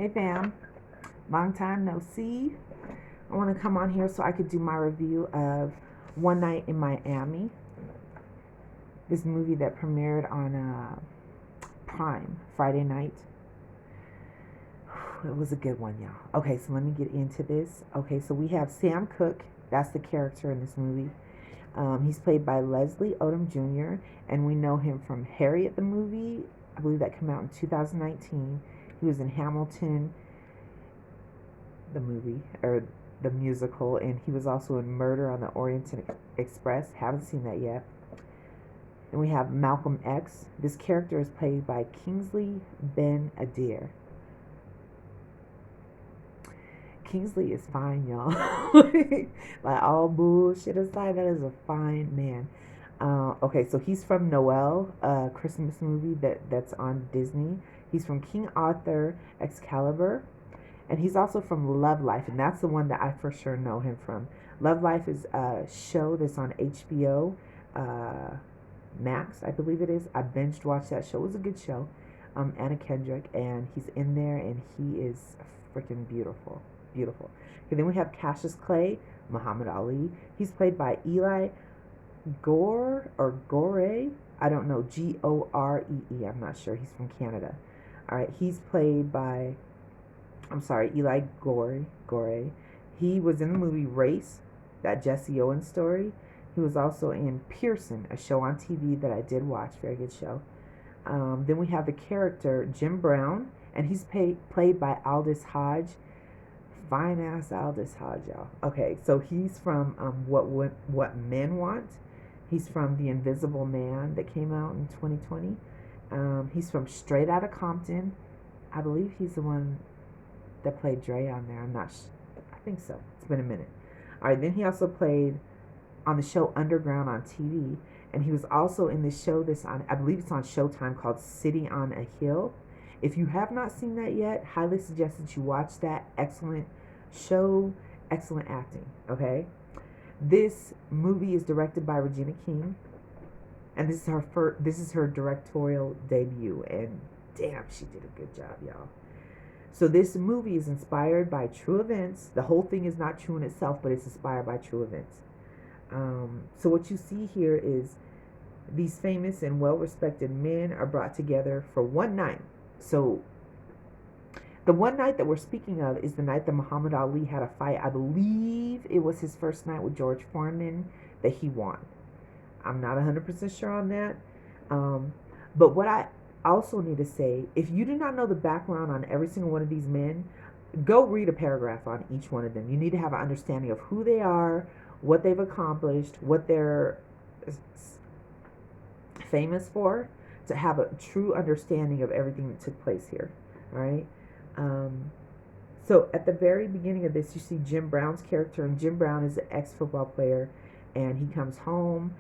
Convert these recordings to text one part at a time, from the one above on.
Hey fam, long time no see. I want to come on here so I could do my review of One Night in Miami, this movie that premiered on Prime Friday night. It was a good one, y'all. Okay, so let me get into this. Okay, so we have Sam Cooke. That's the character in this movie. He's played by Leslie Odom Jr., and we know him from Harriet the movie. I believe that came out in 2019. He was in Hamilton, the movie, or the musical, and he was also in Murder on the Orient Express. Haven't seen that yet. And we have Malcolm X. This character is played by Kingsley Ben-Adir. Kingsley is fine, y'all. Like, all bullshit aside, that is a fine man. Okay, so he's from Noel, a Christmas movie that's on Disney. He's from King Arthur Excalibur. And he's also from Love Life, and that's the one that I for sure know him from. Love Life is a show that's on HBO Max, I believe it is. I binged watched that show. It was a good show. Anna Kendrick, and he's in there, and he is freaking beautiful. Beautiful. Okay, then we have Cassius Clay, Muhammad Ali. He's played by Eli Gore or Gore. I don't know. Goree. I'm not sure. He's from Canada. All right. He's played by, I'm sorry, Eli Gore. Gore. He was in the movie Race, that Jesse Owens story. He was also in Pearson, a show on TV that I did watch. Very good show. Then we have the character Jim Brown, and he's played by Aldous Hodge. Fine ass Aldous Hodge, y'all. Okay, so he's from What Men Want. He's from The Invisible Man that came out in 2020. He's from Straight Outta Compton. I believe he's the one that played Dre on there. I'm not. I think so. It's been a minute. All right. Then he also played on the show Underground on TV, and he was also in this show that's on. I believe it's on Showtime called City on a Hill. If you have not seen that yet, highly suggest that you watch that. Excellent show, excellent acting. Okay. This movie is directed by Regina King, and this is her directorial debut, and damn, she did a good job, y'all. So this movie is inspired by true events. The whole thing is not true in itself, but it's inspired by true events. So what you see here is these famous and well-respected men are brought together for one night. So the one night that we're speaking of is the night that Muhammad Ali had a fight. I believe it was his first night with George Foreman that he won. I'm not 100% sure on that. But what I also need to say, if you do not know the background on every single one of these men, go read a paragraph on each one of them. You need to have an understanding of who they are, what they've accomplished, what they're famous for, to have a true understanding of everything that took place here. All right. So at the very beginning of this, you see Jim Brown's character, and Jim Brown is an ex-football player, and he comes home.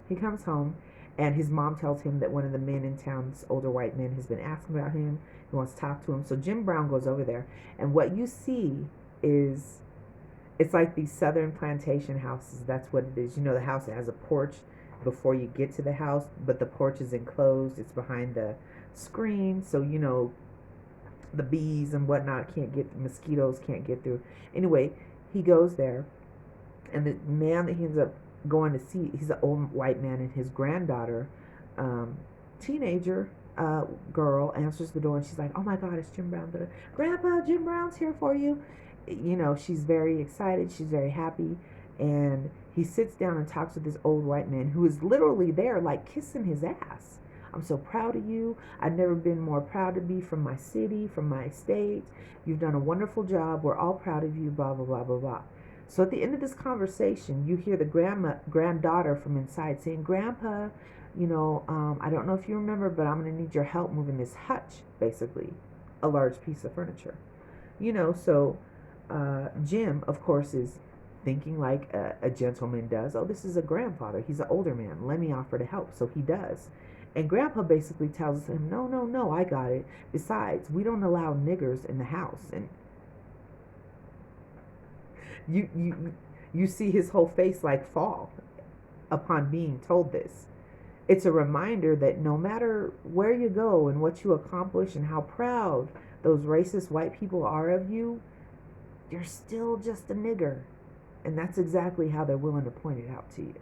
He comes home, and his mom tells him that one of the men in town, this older white man, has been asking about him. He wants to talk to him. So Jim Brown goes over there, and what you see is, it's like these southern plantation houses. That's what it is. You know, the house that has a porch before you get to the house, but the porch is enclosed. It's behind the screen, so you know the bees and whatnot can't get, mosquitoes can't get through. Anyway, he goes there, and the man that he ends up going to see, he's an old white man, and his granddaughter, teenager girl, answers the door, and she's like, "Oh my God, it's Jim Brown! Grandpa, Jim Brown's here for you." You know, she's very excited. She's very happy, and he sits down and talks with this old white man who is literally there, like kissing his ass. "I'm so proud of you. I've never been more proud to be from my city, from my state. You've done a wonderful job. We're all proud of you, blah, blah, blah, blah, blah." So at the end of this conversation, you hear the granddaughter from inside saying, "Grandpa, I don't know if you remember, but I'm going to need your help moving this hutch," basically, a large piece of furniture. So Jim, of course, is thinking like a gentleman does. "Oh, this is a grandfather. He's an older man. Let me offer to help." So he does. And Grandpa basically tells him, "No, no, no, I got it. Besides, we don't allow niggers in the house." And you see his whole face like fall upon being told this. It's a reminder that no matter where you go and what you accomplish and how proud those racist white people are of you, you're still just a nigger. And that's exactly how they're willing to point it out to you.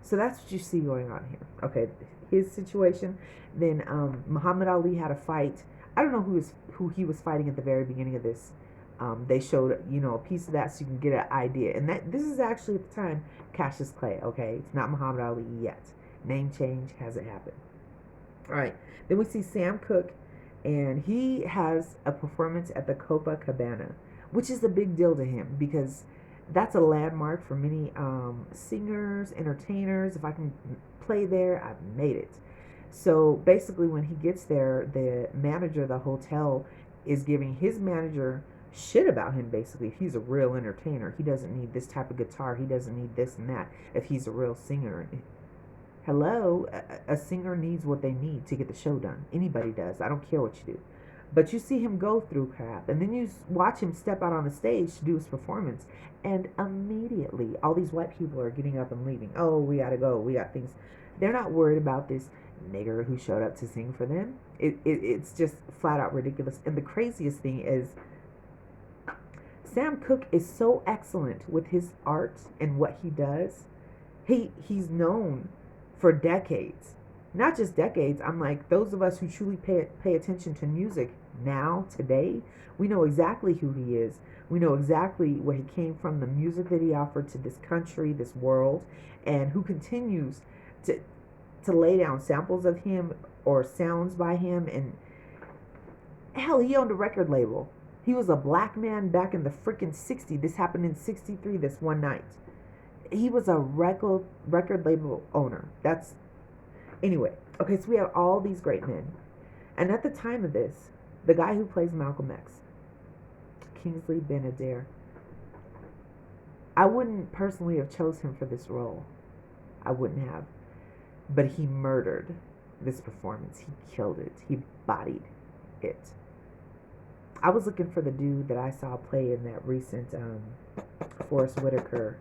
So that's what you see going on here. Okay, his situation. Then Muhammad Ali had a fight. I don't know who he was fighting at the very beginning of this. They showed a piece of that so you can get an idea. And that this is actually at the time Cassius Clay. Okay, it's not Muhammad Ali yet. Name change hasn't happened. All right. Then we see Sam Cooke, and he has a performance at the Copacabana, which is a big deal to him because that's a landmark for many singers, entertainers. If I can play there, I've made it. So basically, when he gets there, the manager of the hotel is giving his manager shit about him. Basically, if he's a real entertainer, he doesn't need this type of guitar, he doesn't need this and that. If he's a real singer, hello, a singer needs what they need to get the show done. Anybody does. I don't care what you do. But you see him go through crap, and then you watch him step out on the stage to do his performance, and immediately all these white people are getting up and leaving. Oh, we gotta go. We got things. They're not worried about this nigger who showed up to sing for them. It's just flat out ridiculous. And the craziest thing is, Sam Cooke is so excellent with his art and what he does. He's known for decades. Not just decades. I'm like, those of us who truly pay attention to music now, today, we know exactly who he is. We know exactly where he came from, the music that he offered to this country, this world, and who continues to lay down samples of him or sounds by him. And hell, he owned a record label. He was a black man back in the freaking 60s. This happened in 63 this one night. He was a record label owner. That's anyway. Okay, so we have all these great men. And at the time of this, the guy who plays Malcolm X, Kingsley Ben-Adir, I wouldn't personally have chose him for this role. I wouldn't have. But he murdered this performance. He killed it. He bodied it. I was looking for the dude that I saw play in that recent Forrest Whitaker,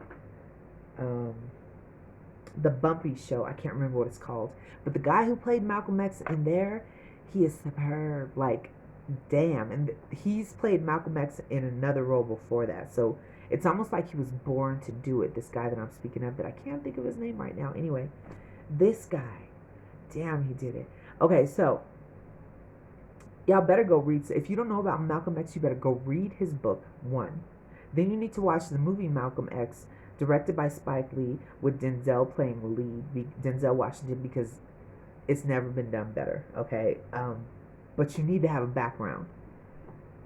the Bumpy show. I can't remember what it's called. But the guy who played Malcolm X in there, he is superb. Like, damn. And he's played Malcolm X in another role before that. So it's almost like he was born to do it. This guy that I'm speaking of, that I can't think of his name right now. Anyway, this guy, damn, he did it. Okay, so y'all better go read. If you don't know about Malcolm X, you better go read his book, one. Then you need to watch the movie Malcolm X, directed by Spike Lee, with Denzel playing the lead, Denzel Washington, because it's never been done better, okay? But you need to have a background.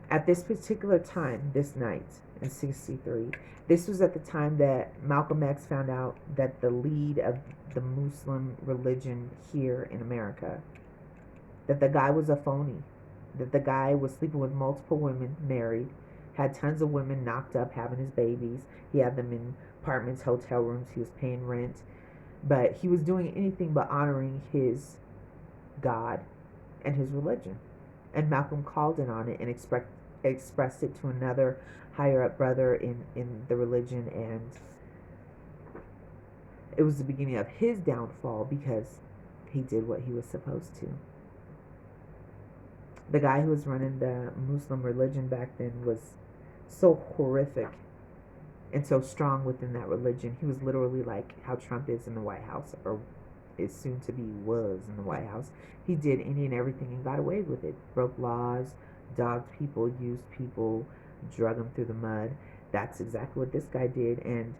At this particular time, this night in 63, this was at the time that Malcolm X found out that the lead of the Muslim religion here in America, that the guy was a phony, that the guy was sleeping with multiple women, married, had tons of women knocked up having his babies. He had them in apartments, hotel rooms. He was paying rent. But he was doing anything but honoring his God and his religion. And Malcolm called in on it and expressed it to another higher up brother in the religion. And it was the beginning of his downfall because he did what he was supposed to. The guy who was running the Muslim religion back then was so horrific and so strong within that religion. He was literally like how Trump is in the White House, or is soon to be was in the White House. He did any and everything and got away with it. Broke laws, dogged people, used people, drug them through the mud. That's exactly what this guy did. And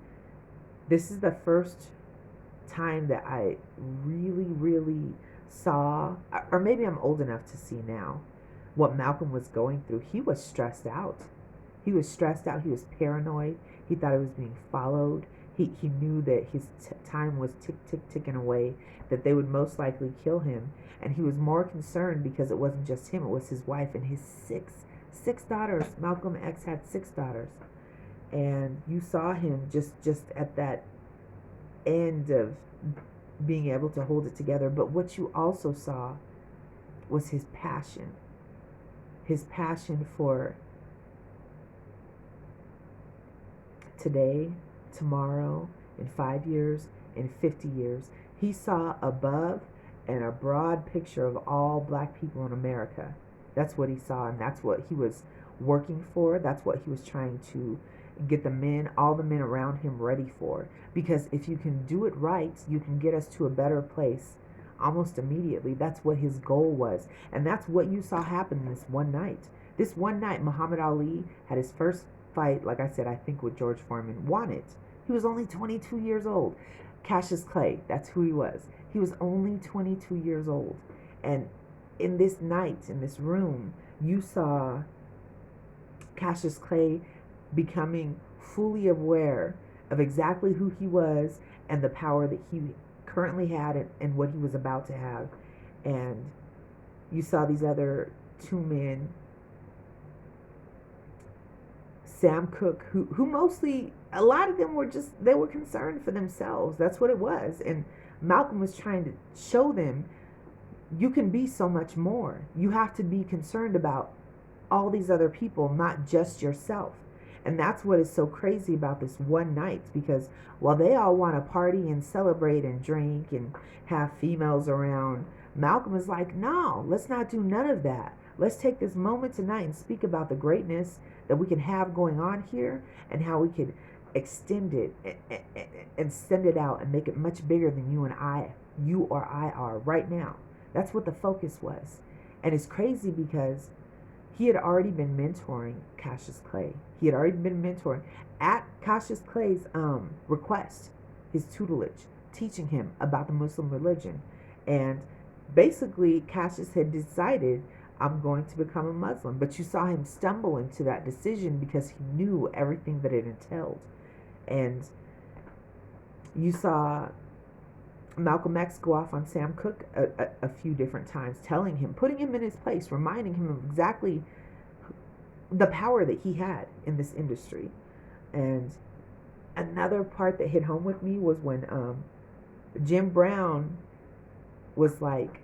this is the first time that I really saw, or maybe I'm old enough to see now, what Malcolm was going through. He was stressed out. He was stressed out. He was paranoid. He thought he was being followed. He knew that his time was ticking away, that they would most likely kill him. And he was more concerned because it wasn't just him, it was his wife and his six daughters. Malcolm X had 6 daughters. And you saw him just at that end of being able to hold it together. But what you also saw was his passion for today, tomorrow, in 5 years, in 50 years. He saw above and a broad picture of all black people in America. That's what he saw, and that's what he was working for. That's what he was trying to get the men, all the men around him, ready for. Because if you can do it right, you can get us to a better place almost immediately. That's what his goal was. And that's what you saw happen this one night. This one night, Muhammad Ali had his first fight, like I said, I think with George Foreman, won it. He was only 22 years old. Cassius Clay, that's who he was. He was only 22 years old. And in this night, in this room, you saw Cassius Clay becoming fully aware of exactly who he was and the power that he currently had and what he was about to have. And you saw these other two men, Sam Cooke, who mostly, a lot of them were just, they were concerned for themselves. That's what it was. And Malcolm was trying to show them, you can be so much more. You have to be concerned about all these other people, not just yourself. And that's what is so crazy about this one night, because while they all want to party and celebrate and drink and have females around, Malcolm is like, no, let's not do none of that. Let's take this moment tonight and speak about the greatness that we can have going on here and how we can extend it and send it out and make it much bigger than you or I are right now. That's what the focus was. And it's crazy because he had already been mentoring Cassius Clay. He had already been mentoring at Cassius Clay's request, his tutelage, teaching him about the Muslim religion. And basically, Cassius had decided, I'm going to become a Muslim. But you saw him stumble into that decision because he knew everything that it entailed. And you saw Malcolm X go off on Sam Cooke a few different times, telling him, putting him in his place, reminding him of exactly the power that he had in this industry. And another part that hit home with me was when Jim Brown was like,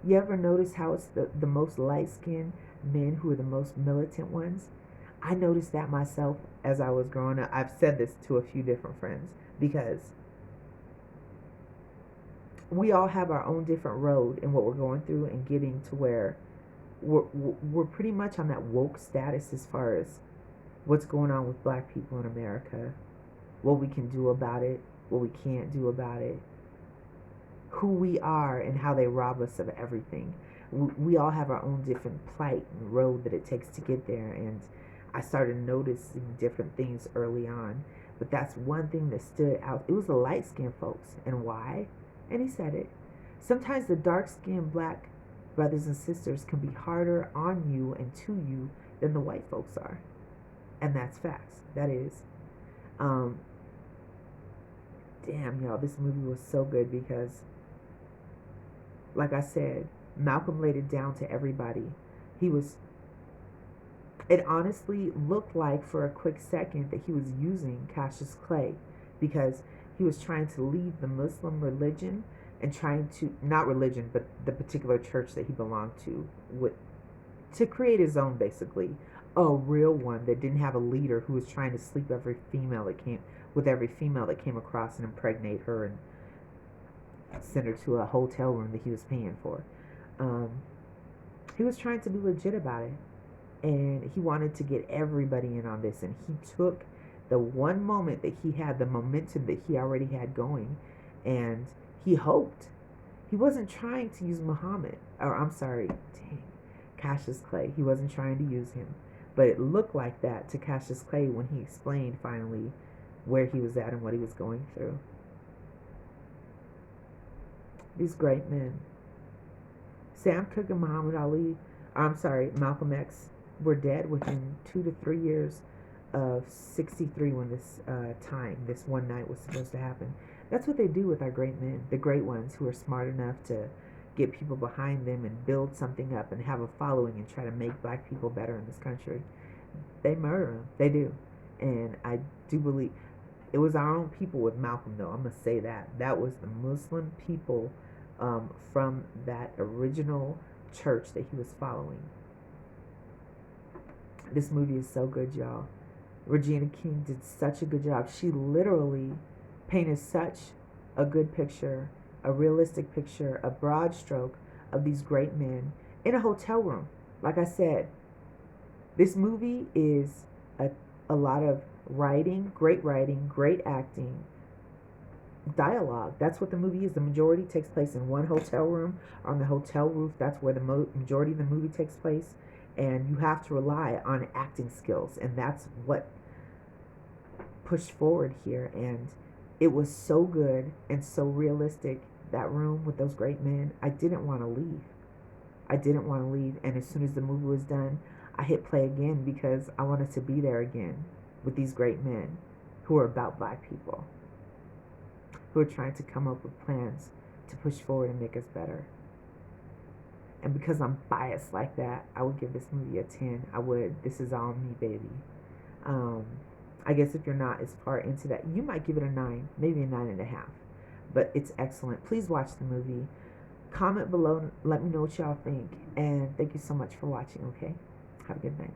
you ever notice how it's the most light-skinned men who are the most militant ones? I noticed that myself as I was growing up. I've said this to a few different friends because we all have our own different road in what we're going through and getting to where we're pretty much on that woke status as far as what's going on with black people in America, what we can do about it, what we can't do about it, who we are and how they rob us of everything. We all have our own different plight and road that it takes to get there. And I started noticing different things early on. But that's one thing that stood out. It was the light-skinned folks. And why? And he said it. Sometimes the dark-skinned black brothers and sisters can be harder on you and to you than the white folks are. And that's facts. That is. Damn, y'all, this movie was so good because, like I said, Malcolm laid it down to everybody. It honestly looked like for a quick second that he was using Cassius Clay because he was trying to leave the Muslim religion and trying to, not religion, but the particular church that he belonged to create his own, basically, a real one that didn't have a leader who was trying to sleep every female that came across and impregnate her and send her to a hotel room that he was paying for. He was trying to be legit about it, and he wanted to get everybody in on this, and he took the one moment that he had, the momentum that he already had going, and he hoped. He wasn't trying to use Cassius Clay. He wasn't trying to use him, but it looked like that to Cassius Clay when he explained finally where he was at and what he was going through. These great men. Sam Cooke and Malcolm X were dead within 2 to 3 years of 63 when this one night was supposed to happen. That's what they do with our great men, the great ones who are smart enough to get people behind them and build something up and have a following and try to make black people better in this country. They murder them. They do. And I do believe it was our own people with Malcolm, though. I'm going to say that. That was the Muslim people from that original church that he was following. This movie is so good, y'all. Regina King did such a good job. She literally painted such a good picture a realistic picture, a broad stroke of these great men in a hotel room. Like I said, this movie is a, a lot of writing, great acting, dialogue. That's what the movie is. The majority takes place in one hotel room on the hotel roof. That's where the majority of the movie takes place. And you have to rely on acting skills. And that's what pushed forward here. And it was so good and so realistic. That room with those great men, I didn't want to leave. I didn't want to leave. And as soon as the movie was done, I hit play again because I wanted to be there again with these great men who are about black people, who are trying to come up with plans to push forward and make us better. And because I'm biased like that, I would give this movie a 10. I would. This is all me, baby. Um, I guess if you're not as far into that, you might give it a 9, maybe a 9.5. But it's excellent. Please watch the movie. Comment below. Let me know what y'all think. And thank you so much for watching, okay? Have a good night.